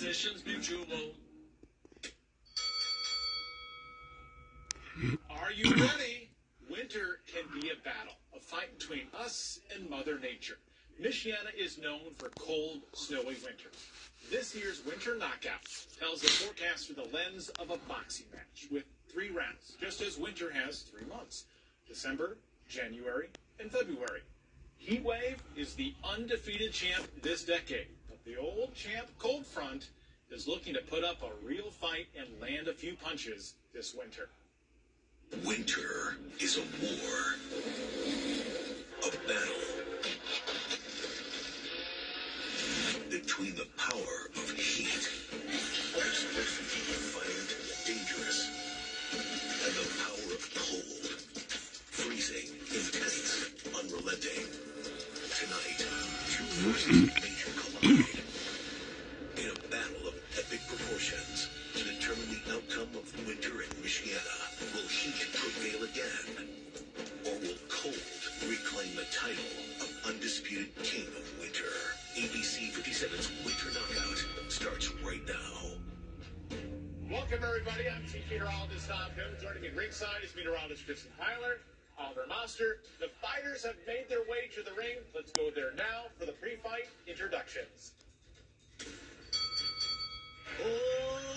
Physicians Mutual. Are you ready? Winter can be a battle, a fight between us and Mother Nature. Michiana is known for cold, snowy winters. This year's Winter Knockout tells the forecast through the lens of a boxing match with 3 rounds, just as winter has 3 months: December, January, and February. Heatwave is the undefeated champ this decade, but the old champ Cold Front is looking to put up a real fight and land a few punches this winter. Winter is a war, a battle between the power of heat, explosive, violent, dangerous, and the power of cold, freezing, intense, unrelenting. Tonight, 2 forces of nature collide in a battle of epic proportions to determine the outcome of winter in Michiana. Will heat prevail again, or will cold reclaim the title of undisputed king of winter? ABC 57's Winter Knockout starts right now. Welcome, everybody. I'm Chief Meteorologist Tom Coon. Joining me ringside is meteorologist Kristen Tyler, Oliver Moster. The fighters have made their way to the ring. Let's go there now for the pre-fight introductions.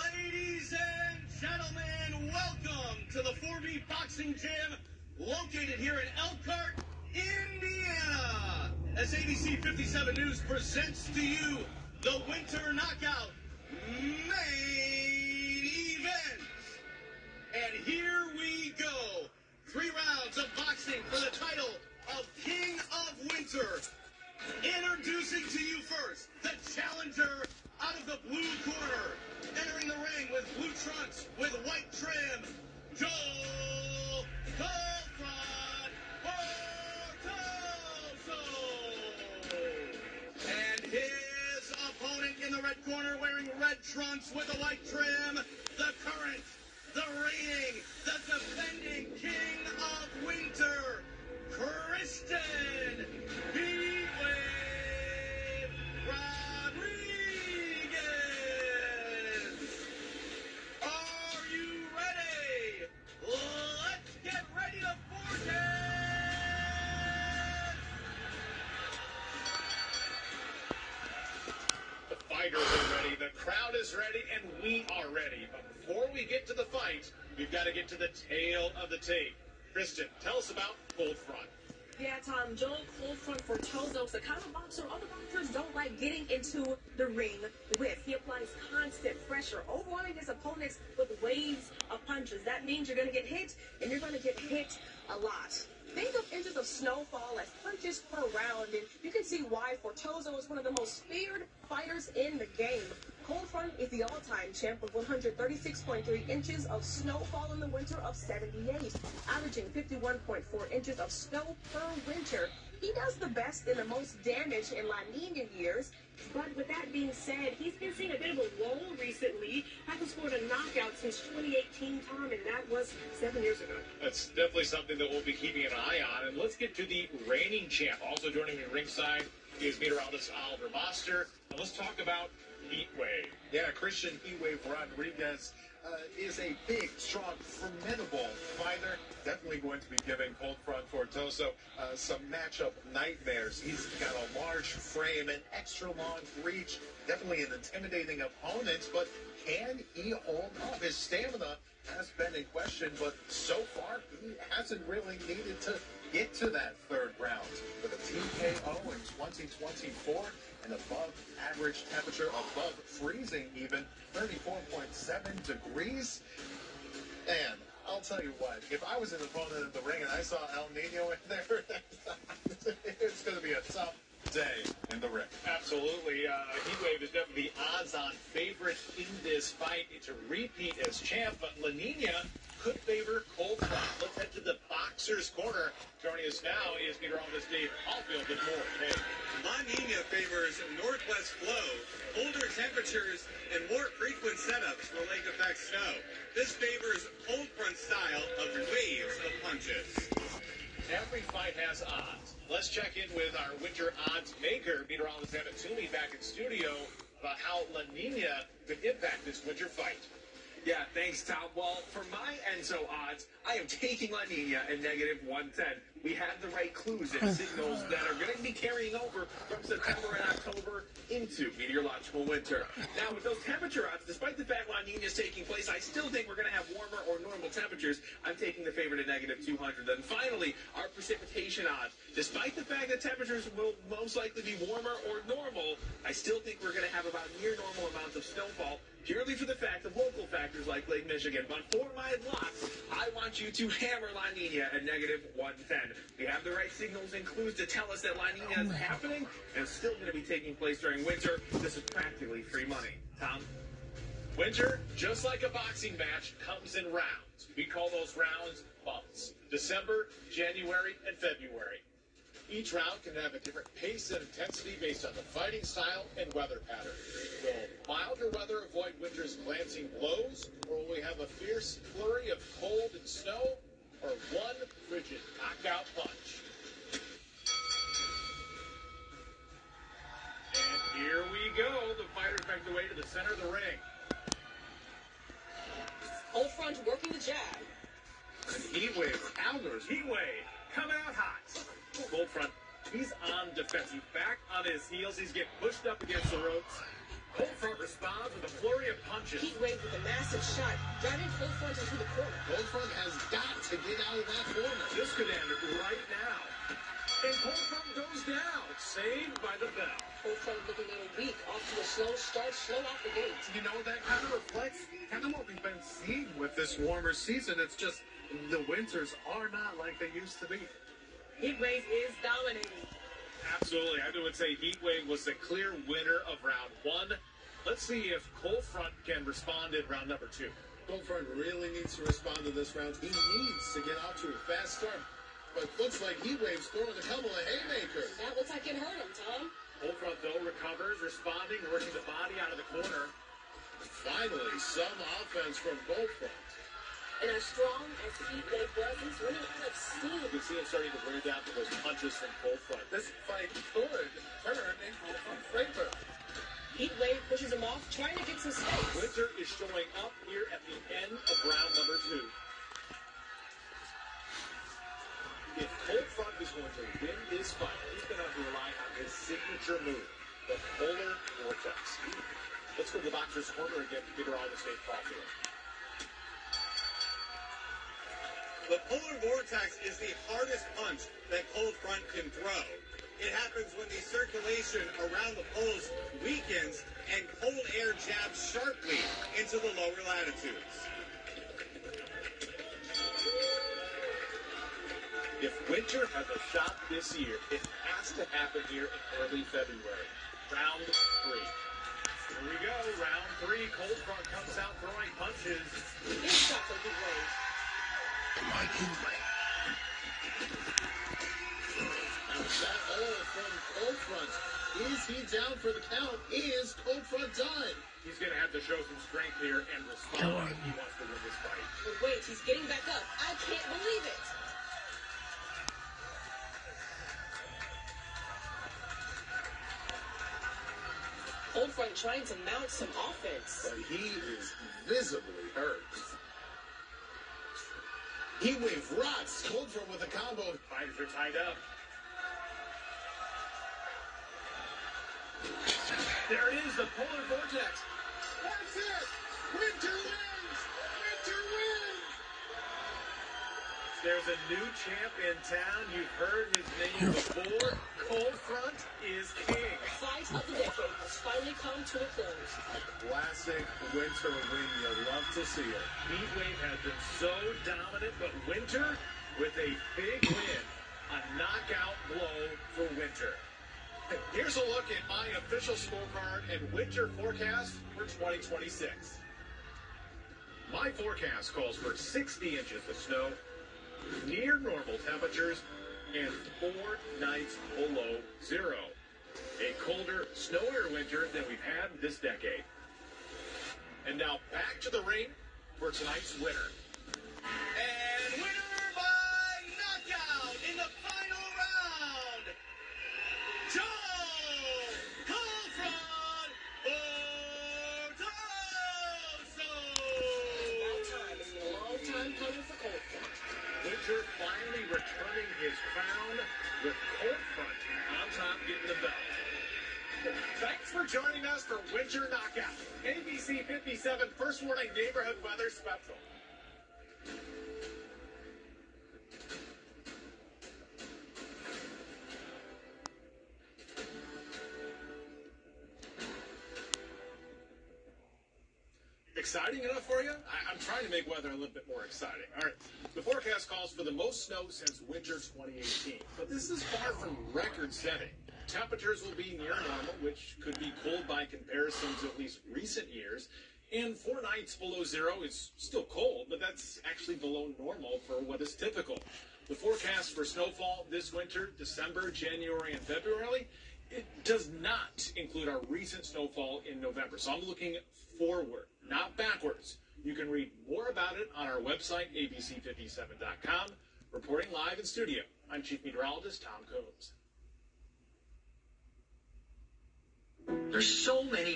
Ladies and gentlemen, welcome to the 4B Boxing Gym, located here in Elkhart, Indiana. As ABC 57 News presents to you the Winter Knockout main event. And here we go. 3 rounds of boxing for the title of King of Winter. Introducing to you first, the challenger out of the blue corner. Entering the ring with blue trunks with white trim, Joel Coldfront Fortoso. And his opponent in the red corner wearing red trunks with a white trim, the current, the reigning, the defending King of Winter, Christian Heatwave Rodriguez. Are you ready? Let's get ready to forecast. The fighters are ready, the crowd is ready, and we are ready. But before we get to the fight, we've got to get to the tail of the tape. Kristen, tell us about Cold Front. Yeah, Tom, Joel Cold Front Fortoso is the kind of boxer other boxers don't like getting into the ring with. He applies constant pressure, overwhelming his opponents with waves of punches. That means you're going to get hit, and you're going to get hit a lot. Think of inches of snowfall as punches per round, and you can see why Fortoso is one of the most feared fighters in the game. Cold Front is the all-time champ with 136.3 inches of snowfall in the winter of '78, averaging 51.4 inches of snow per winter. He does the best and the most damage in La Nina years. But with that being said, he's been seeing a bit of a lull recently. Hasn't scored a knockout since 2018, Tom, and that was 7 years ago. That's definitely something that we'll be keeping an eye on. And let's get to the reigning champ. Also joining me ringside is meteorologist Oliver Moster. And let's talk about Heatwave. Yeah, Christian Heatwave Rodriguez is a big, strong, formidable fighter. Definitely going to be giving Cold Front Fortoso some matchup nightmares. He's got a large frame, an extra long reach, definitely an intimidating opponent, but can he hold up? His stamina has been in question, but so far he hasn't really needed to get to that 3rd round. With a TKO in 2024, an above average temperature, above freezing even, 34.7 degrees. And I'll tell you what, if I was an opponent in the ring and I saw El Nino in there, it's going to be a tough day in the ring. Absolutely. Heatwave is definitely the odds-on favorite in this fight. It's a repeat as champ, but La Nina could favor Cold Front. Let's head to the boxer's corner. Joining us now is meteorologist Dave Caulfield with more. Hey. La Nina favors northwest flow, colder temperatures, and more frequent setups for lake effect snow. This favors Cold Front style of waves of punches. Every fight has odds. Let's check in with our winter odds maker, meteorologist Anna Toomey, back in studio. about how La Nina could impact this winter fight. Yeah, thanks, Tom. Well, for my Enzo odds, I am taking La Nina at -110. We have the right clues and signals that are going to be carrying over from September and October into meteorological winter. Now, with those temperature odds, despite the fact La Nina is taking place, I still think we're going to have warmer or normal temperatures. I'm taking the favorite at -200. Then finally, our precipitation odds. Despite the fact that temperatures will most likely be warmer or normal, I still think we're going to have about near normal amounts of snowfall, purely for the fact of local factors like Lake Michigan. But for my locks, I want you to hammer La Nina at -110. We have the right signals and clues to tell us that La Nina is happening and still going to be taking place during winter. This is practically free money. Tom? Winter, just like a boxing match, comes in rounds. We call those rounds months: December, January, and February. Each round can have a different pace and intensity based on the fighting style and weather pattern. Will milder weather avoid winter's glancing blows, or will we have a fierce flurry of cold and snow, or one frigid knockout punch? And here we go. The fighters make their way to the center of the ring. Cold front working the jab. And heat wave counters. Heat wave coming out hot. Cold front, he's on defense. He's back on his heels. He's getting pushed up against the ropes. Cold front responds with a flurry of punches. Heat wave with a massive shot, driving cold front into the corner. Cold front has got to get out of that corner. This could end right now. And cold front goes down, saved by the bell. Cold front looking a little weak, off to a slow start, slow out the gate. You know, that kind of reflects kind of what we've been seeing with this warmer season. It's just the winters are not like they used to be. Heat wave is dominating. Absolutely. I would say heat wave was the clear winner of round one. Let's see if cold front can respond in round number two. Cold front really needs to respond to this round. He needs to get out to a fast start. But looks like heat wave's throwing a couple of haymakers. That looks like it hurt him, Tom. Cold front, though, recovers, responding, working the body out of the corner. Finally, some offense from cold front. And as strong as heat wave was, he's running out of steam. You can see him starting to wear down to those punches from cold front. This fight could turn in cold front favor. Heat wave pushes him off, trying to get some space. Winter is showing up here at the end of round number two. If cold front is going to win this fight, he's going to have to rely on his signature move, the polar vortex. Let's go to the boxer's corner again to figure all the state calls here. The polar vortex is the hardest punch that cold front can throw. It happens when the circulation around the poles weakens and cold air jabs sharply into the lower latitudes. If winter has a shot this year, it has to happen here in early February. Round three. Here we go. Round three. Cold front comes out throwing punches. Big shot for heat wave. My Heatwave. Now that all from cold front. Is he down for the count? Is cold front done? He's going to have to show some strength here and respond if he wants to win this fight. But wait, he's getting back up. I can't believe it. Cold front trying to mount some offense. But he is visibly hurt. Heat wave rocks cold front with a combo. Fighters are tied up. There it is, the polar vortex. That's it! Winter wins! Winter wins! There's a new champ in town. You've heard his name before. Cold front is king. The fight of the decade has finally come to a close. Classic winter win. You love to see it. Heat wave has been so dominant, but winter with a big win. A knockout blow for winter. Here's a look at my official scorecard and winter forecast for 2026. My forecast calls for 60 inches of snow, near normal temperatures, and 4 nights below zero. A colder, snowier winter than we've had this decade. And now back to the ring for tonight's winner. And winner by knockout in the final round, Joe Cold Front returning his crown with Cold Front on top getting the belt. Thanks for joining us for Winter Knockout, ABC 57 First Warning Neighborhood Weather Special. Exciting enough for you? I'm trying to make weather a little bit more exciting. All right. The forecast calls for the most snow since winter 2018. But this is far from record-setting. Temperatures will be near normal, which could be cold by comparison to at least recent years. And 4 nights below zero is still cold, but that's actually below normal for what is typical. The forecast for snowfall this winter, December, January, and February, it does not include our recent snowfall in November. So I'm looking forward, not backwards. You can read more about it on our website, abc57.com. Reporting live in studio, I'm Chief Meteorologist Tom Coombs. There's so many